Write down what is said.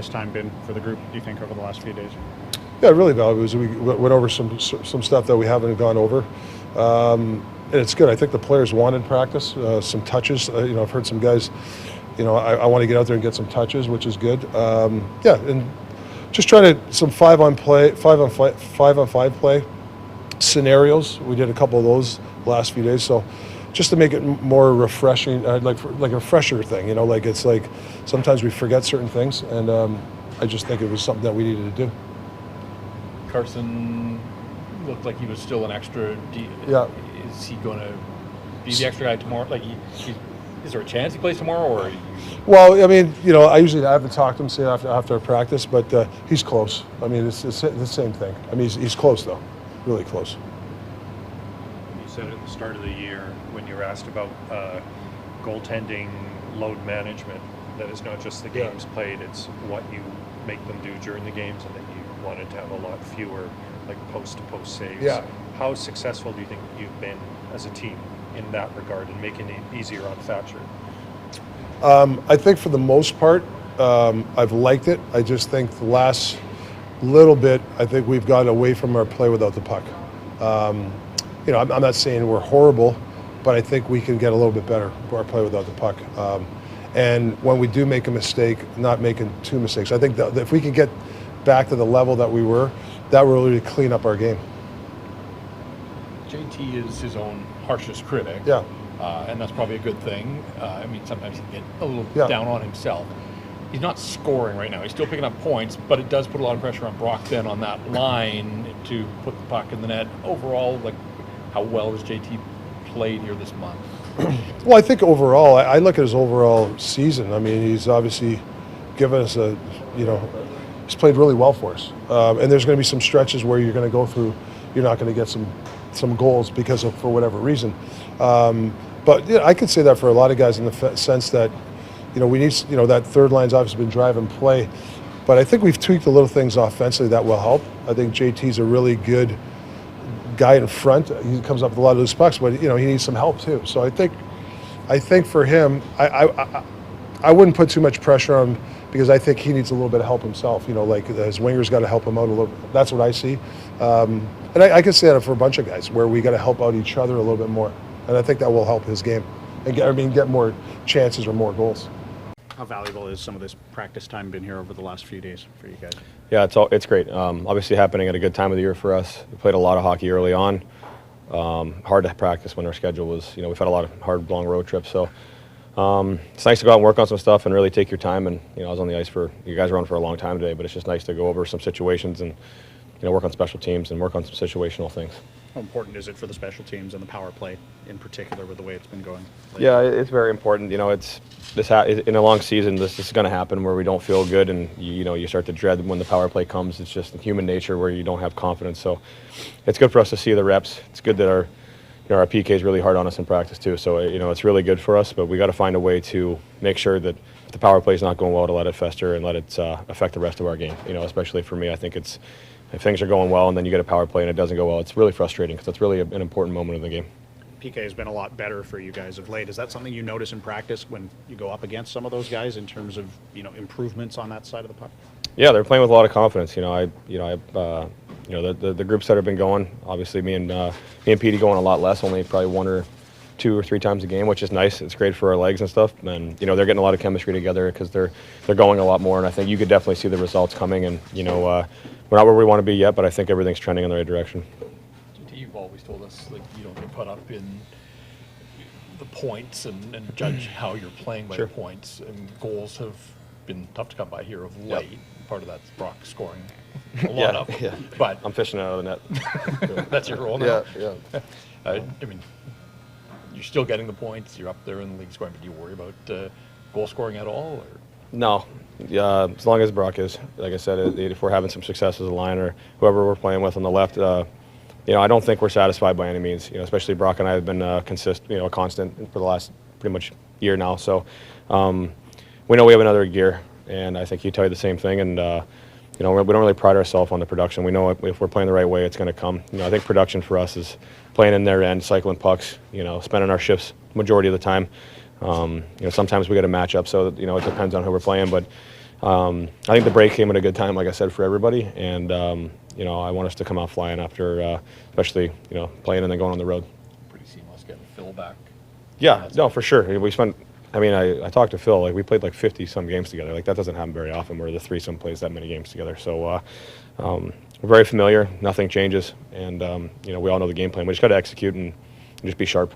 practice time been for the group, do you think, over the last few days? Yeah, really valuable. We went over some stuff that we haven't gone over. And it's good. I think the players wanted practice, some touches. I've heard some guys, I want to get out there and get some touches, which is good. And just trying to some 5-on-5 play scenarios. We did a couple of those last few days, so just to make it more refreshing, like a fresher thing. It's like sometimes we forget certain things, and I just think it was something that we needed to do. Carson looked like he was still an extra. Yeah. Is he going to be the extra guy tomorrow? Is there a chance he plays tomorrow, or? Well, I usually have to talk to him say after our practice, but he's close. It's the same thing. He's close though, really close. You said at the start of the year when you were asked about goaltending load management, that it's not just the games played, it's what you make them do during the games, and that you wanted to have a lot fewer post-to-post saves. Yeah. How successful do you think you've been as a team in that regard and making it easier on Thatcher? I think for the most part, I've liked it. I just think the last little bit, I think we've gotten away from our play without the puck. I'm not saying we're horrible, but I think we can get a little bit better for our play without the puck. And when we do make a mistake, not making two mistakes. I think that if we can get back to the level that we were, that will really clean up our game. JT is his own harshest critic. Yeah. And that's probably a good thing. Sometimes he can get a little down on himself. He's not scoring right now. He's still picking up points, but it does put a lot of pressure on Brock then on that line to put the puck in the net. Overall, how well has JT played here this month? Well, I think overall, I look at his overall season. He's obviously given us he's played really well for us. And there's going to be some stretches where you're going to go through, you're not going to get some goals because of, for whatever reason. But I could say that for a lot of guys in the sense that, we need, that third line's obviously been driving play. But I think we've tweaked a little things offensively that will help. I think JT's a really good guy in front. He comes up with a lot of loose pucks, but he needs some help too. So I think for him, I wouldn't put too much pressure on him because I think he needs a little bit of help himself. His wingers got to help him out a little bit. That's what I see. And I can say that for a bunch of guys where we got to help out each other a little bit more. And I think that will help his game and get more chances or more goals. How valuable is some of this practice time been here over the last few days for you guys? Yeah, it's great. Obviously happening at a good time of the year for us. We played a lot of hockey early on. Hard to practice when our schedule was, we've had a lot of hard, long road trips. So it's nice to go out and work on some stuff and really take your time. And, I was on the ice you guys were on for a long time today, but it's just nice to go over some situations and, work on special teams and work on some situational things. How important is it for the special teams and the power play in particular with the way it's been going lately? Yeah, it's very important. It's in a long season, this is going to happen where we don't feel good, and you start to dread when the power play comes. It's just human nature where you don't have confidence. So it's good for us to see the reps. It's good that our PK is really hard on us in practice too. So it's really good for us, but we got to find a way to make sure that if the power play is not going well, to let it fester and let it affect the rest of our game. Especially for me, I think it's if things are going well and then you get a power play and it doesn't go well, it's really frustrating because it's really an important moment of the game. PK has been a lot better for you guys of late. Is that something you notice in practice when you go up against some of those guys in terms of improvements on that side of the puck? Yeah, they're playing with a lot of confidence. The groups that have been going. Obviously, me and Petey going a lot less, only probably 1 or 2 or 3 times a game, which is nice. It's great for our legs and stuff. And they're getting a lot of chemistry together because they're going a lot more. And I think you could definitely see the results coming. And we're not where we want to be yet, but I think everything's trending in the right direction. You've always told us you don't get caught up in the points and judge how you're playing by the points. And goals have been tough to come by here of late. Yep. Part of that's Brock scoring a lot of them. Yeah. But I'm fishing out of the net. That's your role now. Yeah. You're still getting the points. You're up there in the league scoring. But do you worry about goal scoring at all? Or? No. As long as Brock is, like I said, if we're having some success as a line or whoever we're playing with on the left, I don't think we're satisfied by any means. Especially Brock and I have been constant for the last pretty much year now. So we know we have another gear, and I think he'd tell you the same thing. And we don't really pride ourselves on the production. We know if we're playing the right way, it's going to come. I think production for us is playing in their end, cycling pucks. Spending our shifts majority of the time. Sometimes we get a matchup, so it depends on who we're playing. But I think the break came at a good time, like I said, for everybody. And, you know, I want us to come out flying after, especially, you know, playing and then going on the road. Pretty seamless getting Phil back. Yeah, no, for sure. We spent, I mean, I talked to Phil, like we played like 50-some games together. Like that doesn't happen very often where the threesome plays that many games together. So we're very familiar. Nothing changes. And, you know, we all know the game plan. We just got to execute and just be sharp.